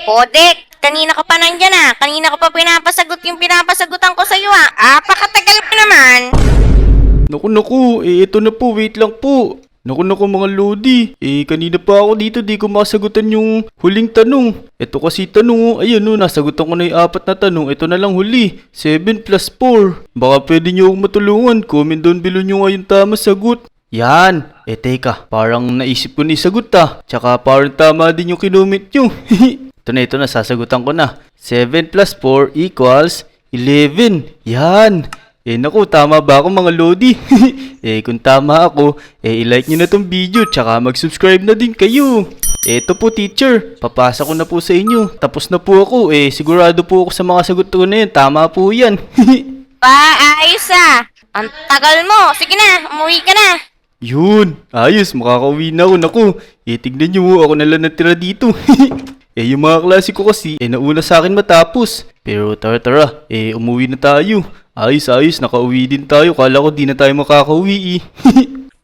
Kodek, kanina ka pa nandyan ah. Kanina ko pa pinapasagot yung pinapasagutan ko sa'yo ah. Apakatagal pa naman. Naku, ito na po, wait lang po. Naku mga lodi, kanina pa ako dito, di ko masagutan yung huling tanong. Ito kasi tanong, ayan nasagutan ko na yung 4 na tanong, ito na lang huli, 7 plus 4. Baka pwede nyo akong matulungan, comment down below nyo nga yung tama sagot. Yan, teka, parang naisip ko na yung sagot tsaka parang tama din yung kinomment nyo. Ito na, sasagutan ko na. 7 plus 4 equals 11. Yan. Naku, tama ba ako mga lodi? Kung tama ako, i-like nyo na tong video, tsaka mag-subscribe na din kayo. Eto po teacher, papasa ko na po sa inyo. Tapos na po ako, sigurado po ako sa mga sagot ko na yun. Tama po yan. Ayos ah. Ang tagal mo. Sige na, umuwi ka na. Yun, ayos, makakauwi na ako. Naku, tignan nyo, ako na lang natira dito. Yung mga klase ko kasi, nauna sa akin matapos. Pero tara, umuwi na tayo. Ayos, nakauwi din tayo. Kala ko di na tayo makakauwi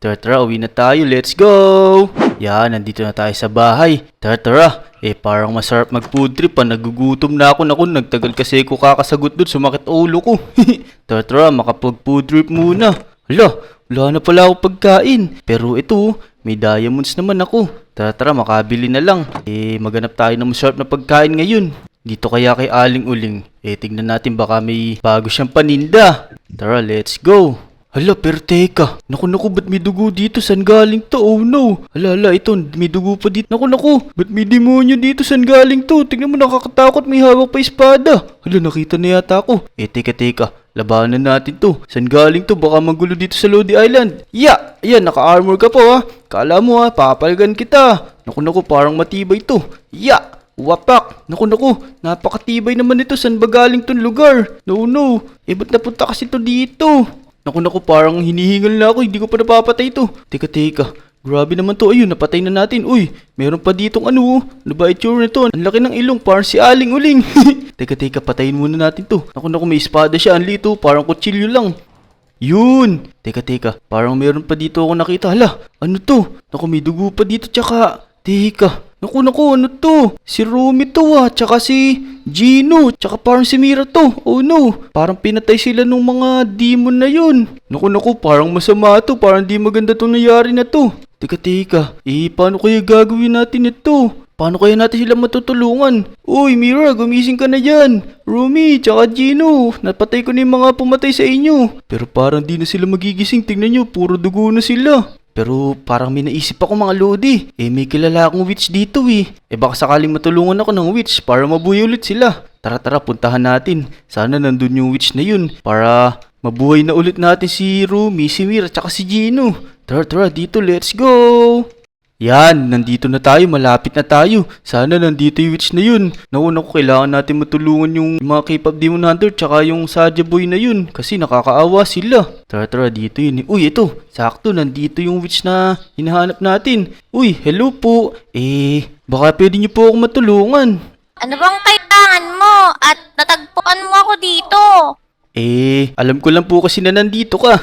Tara, uwi na tayo. Let's go! Yan, nandito na tayo sa bahay. Tara. Parang masarap mag-food trip Nagugutom na ako. Naku, nagtagal kasi ko kakasagot doon. Sumakit ulo ko. Tara, makapag-food trip muna. Hala, wala na pala ako pagkain. Pero ito, may diamonds naman ako. Tara, makabili na lang. Maghanap tayo ng masarap na pagkain ngayon. Dito kaya kay Aling Uling. Tignan natin baka may bago siyang paninda. Tara, let's go. Hala, pero teka. Naku, ba't may dugo dito? San galing to? Oh no. Hala, ito, may dugo pa dito. Naku, ba't may demonyo dito? San galing to? Tignan mo, nakakatakot. May hawak pa espada. Hala, nakita na yata ako. Teka. Labanan natin to. San galing to? Baka magulo dito sa Lodi Island. Ayan, naka-armor ka pa Kala mo papalgan kita. Naku, parang matibay to. Wapak! Naku, napakatibay naman ito. San ba galing tong lugar? No. Ba't napunta kasi to dito? Naku, parang hinihingal na ako. Hindi ko pa napapatay ito. Teka. Grabe naman to. Ayun, napatay na natin. Uy, meron pa ditong ano ba itsura nito? Ang laki ng ilong, parang si Aling Uling. Teka, patayin muna natin to. Naku, may espada siya. Ang lito, parang kutsilyo lang. Yun! Teka, parang meron pa dito ako nakita. Hala, ano to? Naku, may dugo pa dito, tsaka... Teka. Naku, ano to? Si Rumi to tsaka si Gino, tsaka parang si Mira to. Oh no, parang pinatay sila nung mga demon na yun. Naku, parang masama to, parang di maganda tong nangyari na to. Teka, paano kaya gagawin natin ito? Paano kaya natin sila matutulungan? Uy, Mira, gumising ka na dyan. Rumi, tsaka Gino, napatay ko na yung mga pumatay sa inyo. Pero parang di na sila magigising, tingnan nyo, puro dugo na sila. Pero parang may naisip ako mga lodi. May kilala akong witch dito baka sakaling matulungan ako ng witch para mabuhay ulit sila. Tara, puntahan natin. Sana nandun yung witch na yun para mabuhay na ulit natin si Rumi, si Mira, tsaka si Gino. Tara, dito, let's go! Yan, nandito na tayo, malapit na tayo. Sana nandito yung witch na yun. Nauna ko, kailangan natin matulungan yung mga K-pop Demon Hunter tsaka yung Saja Boy na yun. Kasi nakakaawa sila. Tara, dito yun. Uy, ito, sakto, nandito yung witch na hinahanap natin. Uy, hello po. Baka pwede niyo po ako matulungan. Ano bang kailangan mo? At natagpuan mo ako dito. Alam ko lang po kasi na nandito ka.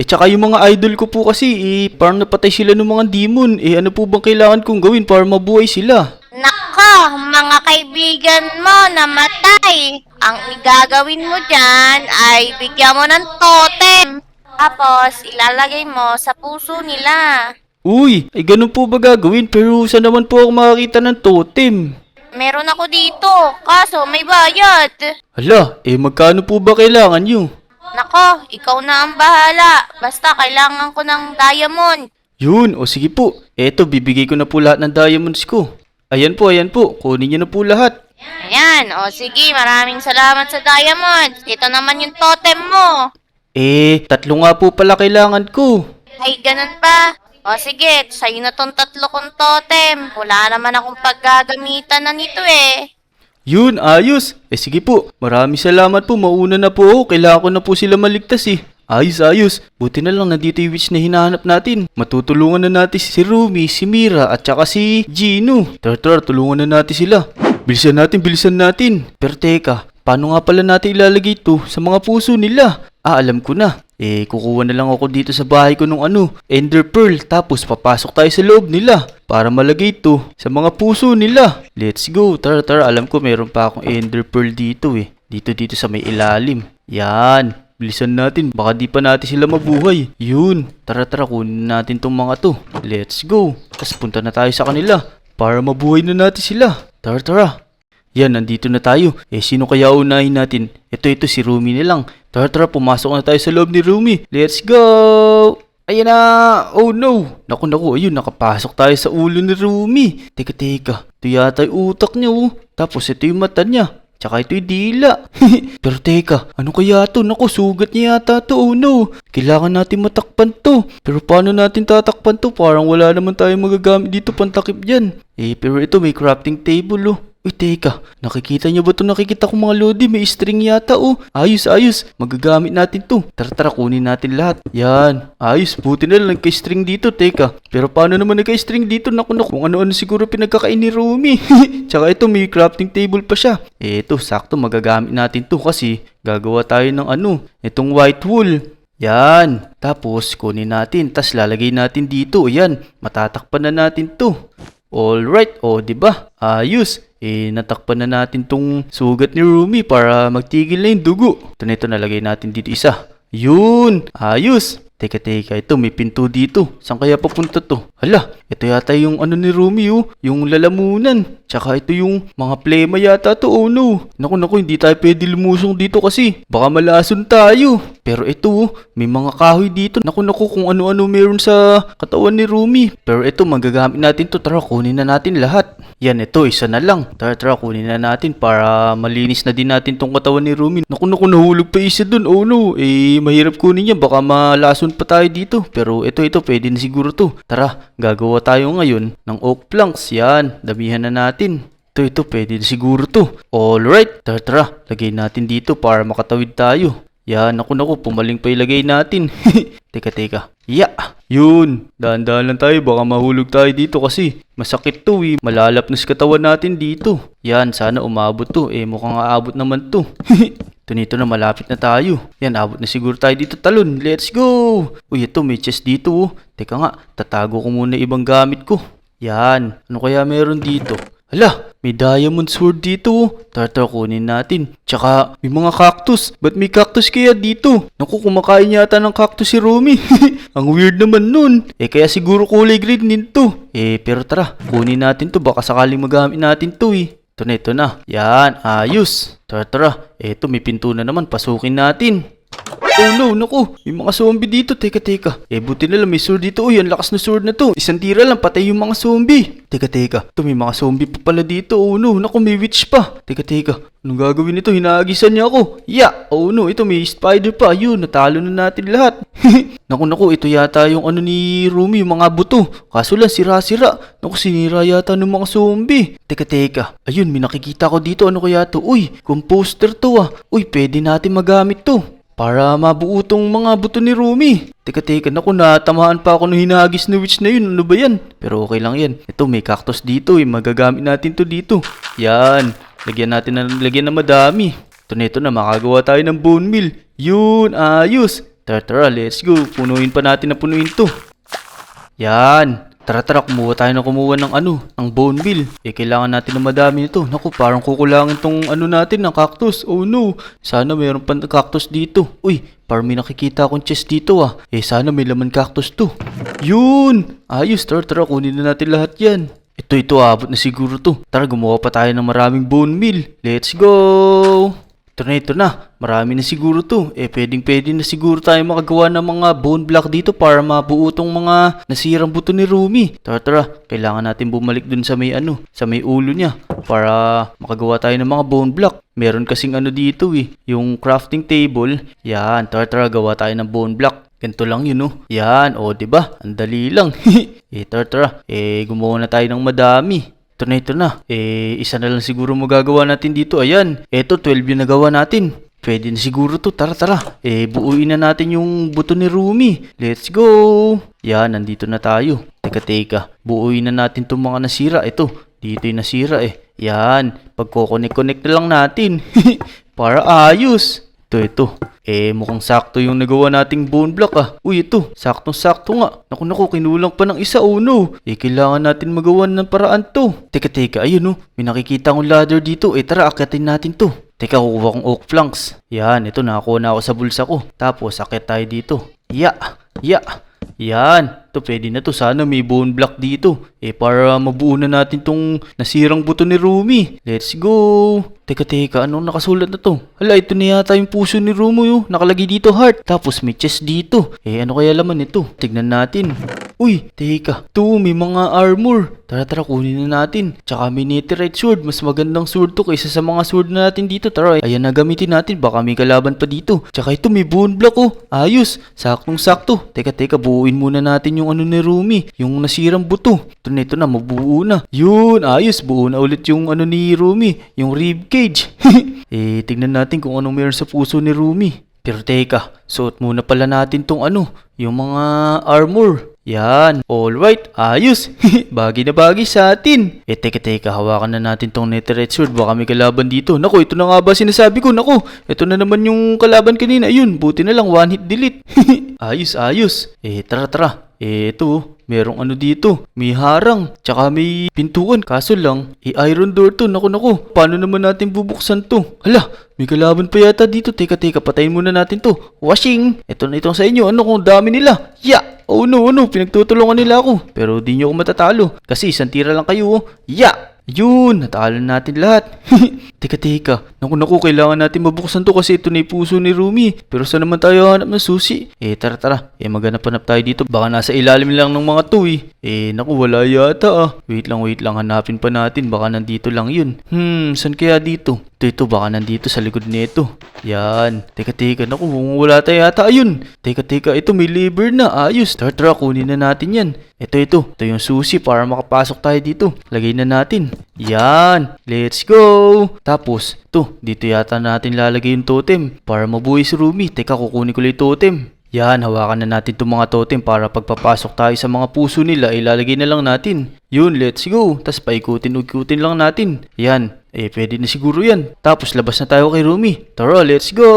Tsaka yung mga idol ko po kasi, parang napatay sila ng mga demon. Ano po bang kailangan kong gawin para mabuhay sila? Nako, mga kaibigan mo namatay. Ang igagawin mo dyan ay bigyan mo ng totem. Tapos, ilalagay mo sa puso nila. Uy, ganun po ba gagawin? Pero saan naman po ako makakita ng totem? Meron ako dito, kaso may bayad. Hala, magkano po ba kailangan nyo? Nako, ikaw na ang bahala. Basta kailangan ko ng diamond. Yun, sige po. Eto, bibigay ko na po lahat ng diamonds ko. Ayan po. Kunin nyo na po lahat. Ayan, sige, maraming salamat sa diamond. Ito naman yung totem mo. 3 nga po pala kailangan ko. Ay, ganun pa. Sige, sa'yo na tong 3 kong totem. Wala naman akong paggagamitan na nito Yun, ayos. Sige po, maraming salamat po. Mauna na po ako. Kailangan ko na po sila maligtas Ayos. Buti na lang nandito yung witch na hinahanap natin. Matutulungan na natin si Rumi, si Mira, at saka si Gino. Tara, tulungan na natin sila. Bilisan natin. Pero teka, paano nga pala natin ilalagay ito sa mga puso nila? Alam ko na. Kukuha na lang ako dito sa bahay ko nung Ender Pearl. Tapos papasok tayo sa loob nila. para malagay to sa mga puso nila. Let's go. Tara, tara. Alam ko meron pa akong ender pearl dito eh. Dito sa may ilalim. Yan. Bilisan natin. Baka di pa natin sila mabuhay. Yun. Tara, tara. Kunin natin tong mga to. Let's go. Tapos punta na tayo sa kanila para mabuhay na natin sila. Tara, tara. Yan, nandito na tayo. Sino kaya unahin natin? Ito, si Rumi na lang. Tara, tara, pumasok na tayo sa loob ni Rumi. Let's go! Ayan na! Oh no! Naku, ayun, nakapasok tayo sa ulo ni Rumi. Teka. Ito yata yung utak niya, oh. Tapos ito yung mata niya. Tsaka ito yung dila. Pero teka, ano kaya to? Naku, sugat niya yata to. Oh no! Kailangan natin matakpan to. Pero paano natin tatakpan to? Parang wala naman tayong magagamit dito pantakip dyan. Pero ito may crafting table, oh. Uy, teka. Nakikita niyo ba ito? Nakikita ko mga lodi. May string yata, oh. Ayos. Magagamit natin to. Tara, kunin natin lahat. Yan. Ayos. Buti na lang nagka-string dito. Teka. Pero paano naman nagka-string dito? Naku. Kung ano-ano siguro pinagkakain ni Rumi. Tsaka ito, may crafting table pa siya. Ito, sakto. Magagamit natin to kasi gagawa tayo ng itong white wool. Yan. Tapos, kunin natin. Tas lalagay natin dito. Yan. Matatakpan na natin to. Alright. O, diba? Ayos. Natakpan na natin tong sugat ni Rumi para magtigil na yung dugo. Ito nalagay natin dito isa. Yun! Ayos! Teka, ito may pinto dito. Saan kaya papunta to? Hala, ito yata yung ni Rumi, oh. Yung lalamunan. Tsaka ito yung mga plema yata to, oh no. Naku, hindi tayo pwede lumusong dito kasi baka malason tayo. Pero ito, oh, may mga kahoy dito. Naku, kung ano-ano meron sa katawan ni Rumi. Pero ito, magagamit natin to. Tara, kunin na natin lahat. Yan, ito, isa na lang. Tara, kunin na natin para malinis na din natin tong katawan ni Rumi. Naku, nahulog pa isa dun. Oh no, mahirap kunin yan. Baka malason pa tayo dito. Pero ito, pwede na siguro to. Tara, gagawa tayo ngayon ng oak planks. Yan, damihan na natin. Ito, pwede na siguro to. Alright, tara, lagay natin dito para makatawid tayo. Yan, naku, pumaling pa ilagay natin. Teka. Yun, dahan-dahan lang tayo, baka mahulog tayo dito kasi masakit to eh. Malalapnos katawan natin dito. Yan, sana umabot to. Mukhang aabot naman to. Nito na, malapit na tayo. Yan, abot na siguro tayo dito talon. Let's go! Uy, ito, may chest dito, oh. Teka nga, tatago ko muna ibang gamit ko. Yan, ano kaya meron dito? Hala, may diamond sword dito, oh. Tara, kunin natin. Tsaka, may mga cactus. Ba't may cactus kaya dito? Naku, kumakain yata ng cactus si Rumi. Ang weird naman nun. Kaya siguro kulay green din to. Pero tara, kunin natin to. Baka sakaling magamit natin to, eh. Ito na. Yan, ayos. Tara. Eto, may pinto na naman. Pasukin natin. Oh no, naku. May mga zombie dito. Teka. Buti na lang may sword dito. Uy, ang lakas na sword na to. Isang tira lang, patay yung mga zombie. Teka. Ito, may mga zombie pa pala dito. Oh no, naku, may witch pa. Teka. Anong gagawin nito? Hinaagisan niya ako. Oh no, ito may spider pa. Ayun, natalo na natin lahat. Naku, ito yata yung ni Rumi, yung mga buto. Kaso lang, sira-sira. Naku, sinira yata ng mga zombie. Teka. Ayun, may nakikita ko dito. Ano kaya to? Uy, composter to ah. Uy, pwede natin magamit to para mabuo tong mga buto ni Rumi. Teka, naku, natamaan pa ako nung hinagis na witch na yun. Ano ba yan? Pero okay lang yan. Ito, may cactus dito eh. Magagamit natin to dito. Yan. Lagyan na madami. Ito na, makagawa tayo ng bone meal. Yun, ayos. Tara, let's go. Punuin pa natin na punuin to. Yan. Tara, kumuha tayo ng bone meal. Kailangan natin ng madami nito. Naku, parang kukulangin tong natin ng cactus. Oh no, sana mayroon pa cactus dito. Uy, parang may nakikita akong chest dito ah. Sana may laman cactus to. Yun! Ayos, tara, kunin na natin lahat yan. Ito, abot na siguro to. Tara, gumawa pa tayo ng maraming bone meal. Let's go! Ito na. Marami na siguro to. Pwedeng na siguro tayo makagawa ng mga bone block dito para mabuo tong mga nasirang buto ni Rumi. Tara. Kailangan natin bumalik dun sa may sa may ulo niya para makagawa tayo ng mga bone block. Meron kasing dito eh. Yung crafting table. Yan. Tara, gawa tayo ng bone block. Ganito lang yun, oh. Yan. Diba? Ang dali lang. Tara. Gumawa na tayo ng madami. Ito na. Isa na lang siguro magagawa natin dito. Ayan. 12 yung nagawa natin. Pwede na siguro to. Tara. Buuin na natin yung buto ni Rumi. Let's go. Yan, nandito na tayo. Teka. Buuin na natin itong mga nasira. Ito, dito yung nasira eh. Yan. Pagko-connect na lang natin. Para ayos. Ito. Mukhang sakto yung nagawa nating bone block ah. Uy, ito. Saktong-sakto nga. Naku, kinulang pa ng isa. Oh no. Kailangan natin magawa ng paraan to. Teka. Ayun oh. May nakikita akong ladder dito. Tara, akyatin natin to. Teka, kukuha kong oak planks. Yan, ito nakakuha na ako sa bulsa ko. Tapos, akyat tayo dito. Ya. Yan. Ito, pwede na to. Sana may bone block dito. Para mabuo na natin tong nasirang buto ni Rumi. Let's go. Teka. Anong nakasulat na to? Hala, ito na yata yung puso ni Rumi oh. Nakalagay dito heart. Tapos may chest dito. Ano kaya laman ito? Tignan natin. Uy, teka. Ito, may mga armor. Tara, kunin na natin. Tsaka may netherite sword. Mas magandang sword to kaysa sa mga sword na natin dito. Tara, ayan na gamitin natin. Baka may kalaban pa dito. Tsaka ito, may bone block oh. Ayos. Saktong-sakto. Teka, buuin muna natin yung ano ni Rumi. Yung nasirang buto. Ito na, mabuo na. Yun, ayos. Buo na ulit yung ano ni Rumi. Yung rib cage. Tignan natin kung anong meron sa puso ni Rumi. Pero teka, suot muna pala natin tong ano, yung mga armor. Yan, alright, ayos. Bagay na bagay sa atin. Teka, hawakan na natin tong netherite sword. Baka may kalaban dito. Naku, ito na nga ba sinasabi ko? Naku, ito na naman yung kalaban kanina. Ayun, buti na lang, one hit delete. Ayos. Tara. Ito, merong ano dito. May harang, tsaka may pintuan. Kaso lang, iron door to. Naku. Paano naman natin bubuksan to? Hala, may kalaban pa yata dito. Teka, patayin muna natin to. Washing! Ito na itong sa inyo. Ano kung dami nila? Ya! Oh no, pinagtutulungan nila ako. Pero di nyo ako matatalo. Kasi isang tira lang kayo. Ya! Yun, natalo natin lahat. Teka. Naku, kailangan natin mabuksan to kasi ito na yung puso ni Rumi. Pero saan naman tayo hanap ng susi? Tara. Maghanap tayo dito. Baka nasa ilalim lang ng mga to naku, wala yata ah. Wait lang, hanapin pa natin. Baka nandito lang yun. Saan kaya dito? Ito, baka nandito sa likod nito. Yan. Teka. Naku, wala tayo yata. Ayun. Teka. Ito, may lever na. Ayos. Tara, kunin na natin yan. Ito yung susi para makapasok tayo dito. Lagay na natin. Yan. Let's go. Tapos, dito yata natin lalagay yung totem para mabuhay si Rumi. Teka, kukunin ko lang yung totem. Yan, hawakan na natin itong mga totem para pagpapasok tayo sa mga puso nila, ilalagay na lang natin. Yun, let's go. Tapos paikutin lang natin. Yan, pwede na siguro yan. Tapos labas na tayo kay Rumi. Tara, let's go.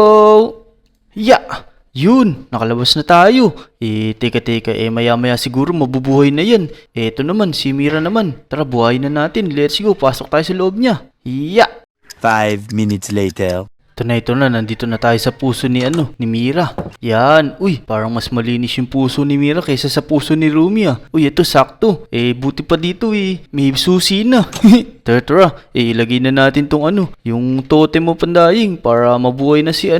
Yun, nakalabas na tayo. Teka, maya-maya siguro mabubuhay na yan. Eto naman, si Mira naman. Tara, buhayin na natin. Let's go, pasok tayo sa loob niya. 5 minutes later. Ito na, nandito na tayo sa puso ni Mira. Yan, uy, parang mas malinis yung puso ni Mira kaysa sa puso ni Rumi ah. Uy, ito sakto. Buti pa dito may susi na. Tara, ilagay na natin tong yung totem mo pandaying para mabuhay na si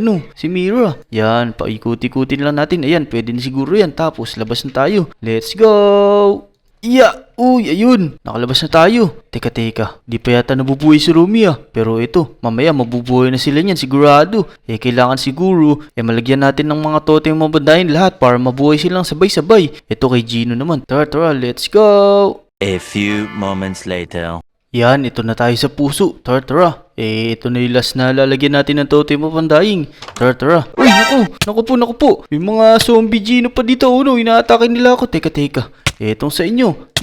Mira. Yan, paikuti-ikutin lang natin. Ayan, pwede na siguro yan. Tapos, labas na tayo. Let's go! Uy, ayun. Nakalabas na tayo. Teka. Di pa yata nabubuhay si Rumi ah. Pero ito, mamaya mabubuhay na sila niyan sigurado. Kailangan siguro, malagyan natin ng mga totem mabandayin lahat para mabuhay silang sabay-sabay. Ito kay Gino naman. Tara, let's go. A few moments later. Yan, ito na tayo sa puso. Tara. Ito na yung last na lalagyan natin ng totem mabandayin. Tara. Uy, naku po. May mga zombie Gino pa dito. Inaatake nila ako. Teka. Etong sa inyo.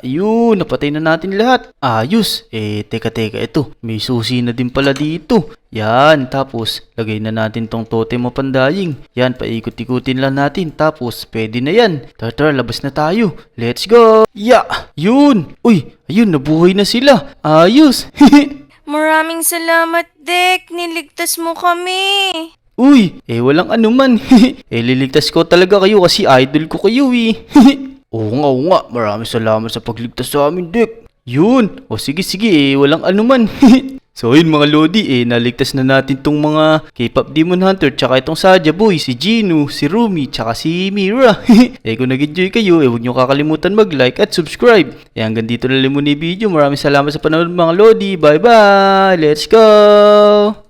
Yun, napatay na natin lahat. Ayos. Teka, ito. May susi na din pala dito. Yan, tapos, lagay na natin tong totem mapandaying. Yan, paikot-ikutin lang natin. Tapos, pwede na yan. Tara, labas na tayo. Let's go. Yun. Uy, ayun, nabuhay na sila. Ayos. Maraming salamat, Dek. Niligtas mo kami. Uy, walang anuman. Liligtas ko talaga kayo kasi idol ko kayo Oo nga. Maraming salamat sa pagligtas sa amin, Dek. Yun. Sige, walang anuman. So yun mga Lodi, naligtas na natin tong mga K-pop Demon Hunter tsaka itong Saja Boy, si Gino, si Rumi, tsaka si Mira. Kung nag-enjoy kayo, huwag nyo kakalimutan mag-like at subscribe. Hanggang dito na lang muna yung video. Maraming salamat sa panonood mga Lodi. Bye-bye! Let's go!